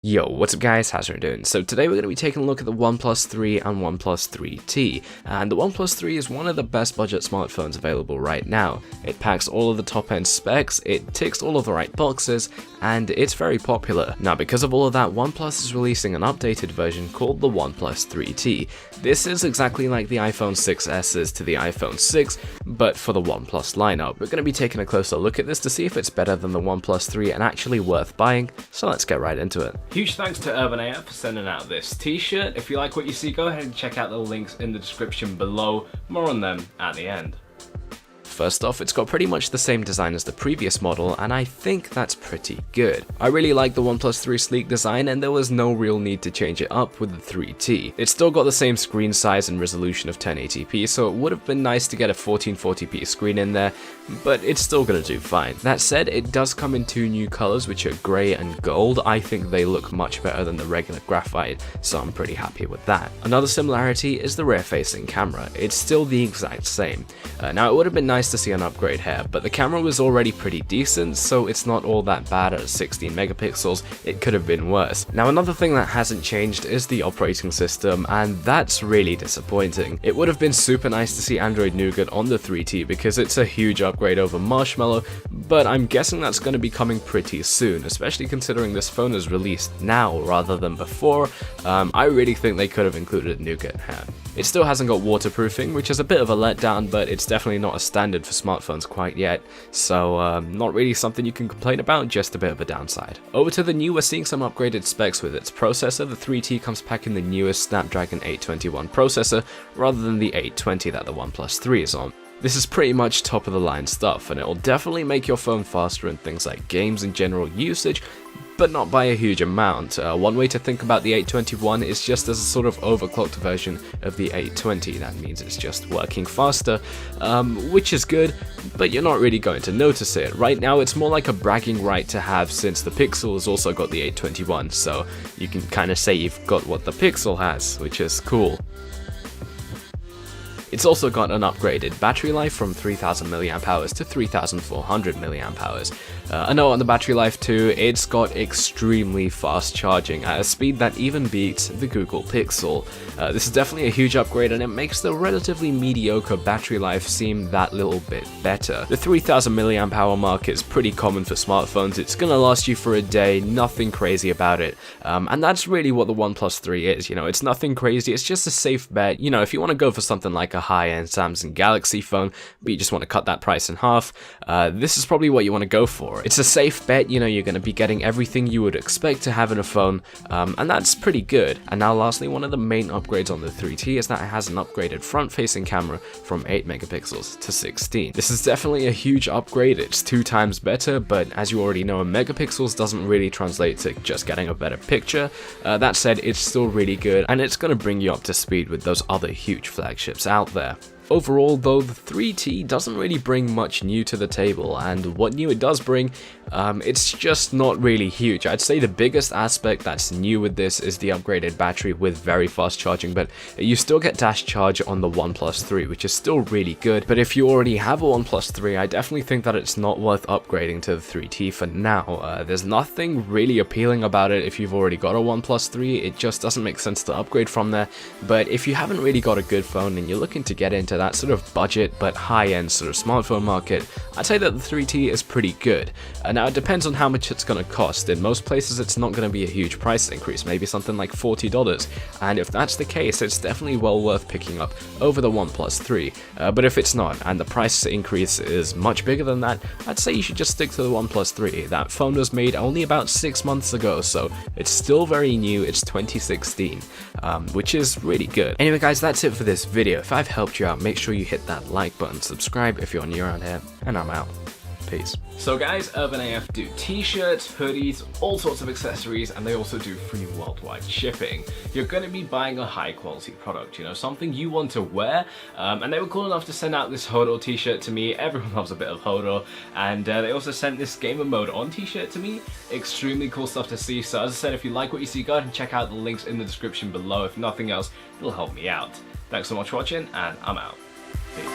Yo, what's up guys, how's it doing? So today we're going to be taking a look at the OnePlus 3 and OnePlus 3T, and the OnePlus 3 is one of the best budget smartphones available right now. It packs all of the top end specs, it ticks all of the right boxes, and it's very popular. Now because of all of that, OnePlus is releasing an updated version called the OnePlus 3T. This is exactly like the iPhone 6s is to the iPhone 6, but for the OnePlus lineup. We're going to be taking a closer look at this to see if it's better than the OnePlus 3 and actually worth buying, so let's get right into it. Huge thanks to Urban AF for sending out this t-shirt. If you like what you see, go ahead and check out the links in the description below. More on them at the end. First off, it's got pretty much the same design as the previous model, and I think that's pretty good. I really like the OnePlus 3 sleek design, and there was no real need to change it up with the 3T. It's still got the same screen size and resolution of 1080p, so it would have been nice to get a 1440p screen in there, but it's still gonna do fine. That said, it does come in two new colors, which are grey and gold. I think they look much better than the regular graphite, so I'm pretty happy with that. Another similarity is the rear-facing camera. It's still the exact same. Now it would have been nice to see an upgrade here, but the camera was already pretty decent, so it's not all that bad at 16 megapixels, it could have been worse. Now another thing that hasn't changed is the operating system, and that's really disappointing. It would have been super nice to see Android Nougat on the 3T because it's a huge upgrade over Marshmallow, but I'm guessing that's going to be coming pretty soon, especially considering this phone is released now rather than before. I really think they could have included Nougat here. It still hasn't got waterproofing, which is a bit of a letdown, but it's definitely not a standard for smartphones quite yet, so not really something you can complain about, just a bit of a downside. Over to the new, we're seeing some upgraded specs with its processor. The 3T comes packing the newest Snapdragon 821 processor, rather than the 820 that the OnePlus 3 is on. This is pretty much top of the line stuff, and it will definitely make your phone faster in things like games and general usage, but not by a huge amount. One way to think about the 821 is just as a sort of overclocked version of the 820. That means it's just working faster, which is good, but you're not really going to notice it. Right now it's more like a bragging right to have, since the Pixel has also got the 821, so you can kind of say you've got what the Pixel has, which is cool. It's also got an upgraded battery life from 3000 mAh to 3400 mAh. A note on the battery life too, it's got extremely fast charging at a speed that even beats the Google Pixel. This is definitely a huge upgrade, and it makes the relatively mediocre battery life seem that little bit better. The 3000 mAh mark is pretty common for smartphones. It's gonna last you for a day, nothing crazy about it, and that's really what the OnePlus 3 is. You know, it's nothing crazy, it's just a safe bet. You know, if you want to go for something like a high-end Samsung Galaxy phone, but you just want to cut that price in half, this is probably what you want to go for. It's a safe bet, you know, you're going to be getting everything you would expect to have in a phone, and that's pretty good. And now lastly, one of the main upgrades on the 3T is that it has an upgraded front-facing camera from 8 megapixels to 16. This is definitely a huge upgrade, it's 2 times better, but as you already know, megapixels doesn't really translate to just getting a better picture. That said, it's still really good, and it's going to bring you up to speed with those other huge flagships out there. Overall though, the 3T doesn't really bring much new to the table, and what new it does bring, it's just not really huge. I'd say the biggest aspect that's new with this is the upgraded battery with very fast charging, but you still get dash charge on the OnePlus 3, which is still really good. But if you already have a OnePlus 3, I definitely think that it's not worth upgrading to the 3T for now. There's nothing really appealing about it if you've already got a OnePlus 3, it just doesn't make sense to upgrade from there. But if you haven't really got a good phone and you're looking to get into that sort of budget but high-end sort of smartphone market, I'd say that the 3T is pretty good. Now it depends on how much it's going to cost. In most places it's not going to be a huge price increase, maybe something like $40, and if that's the case, it's definitely well worth picking up over the OnePlus 3. But if it's not, and the price increase is much bigger than that, I'd say you should just stick to the OnePlus 3. That phone was made only about 6 months ago, so it's still very new. It's 2016, which is really good. Anyway guys, that's it for this video. If I've helped you out, make sure you hit that like button, subscribe if you're new around here, and I'm out. Peace. So guys, Urban AF do t-shirts, hoodies, all sorts of accessories, and they also do free worldwide shipping. You're going to be buying a high quality product, you know, something you want to wear, and they were cool enough to send out this Hodor t-shirt to me. Everyone loves a bit of Hodor, and they also sent this gamer mode on t-shirt to me. Extremely cool stuff to see. So as I said, if you like what you see, go ahead and check out the links in the description below. If nothing else, it'll help me out. Thanks so much for watching, and I'm out. Peace.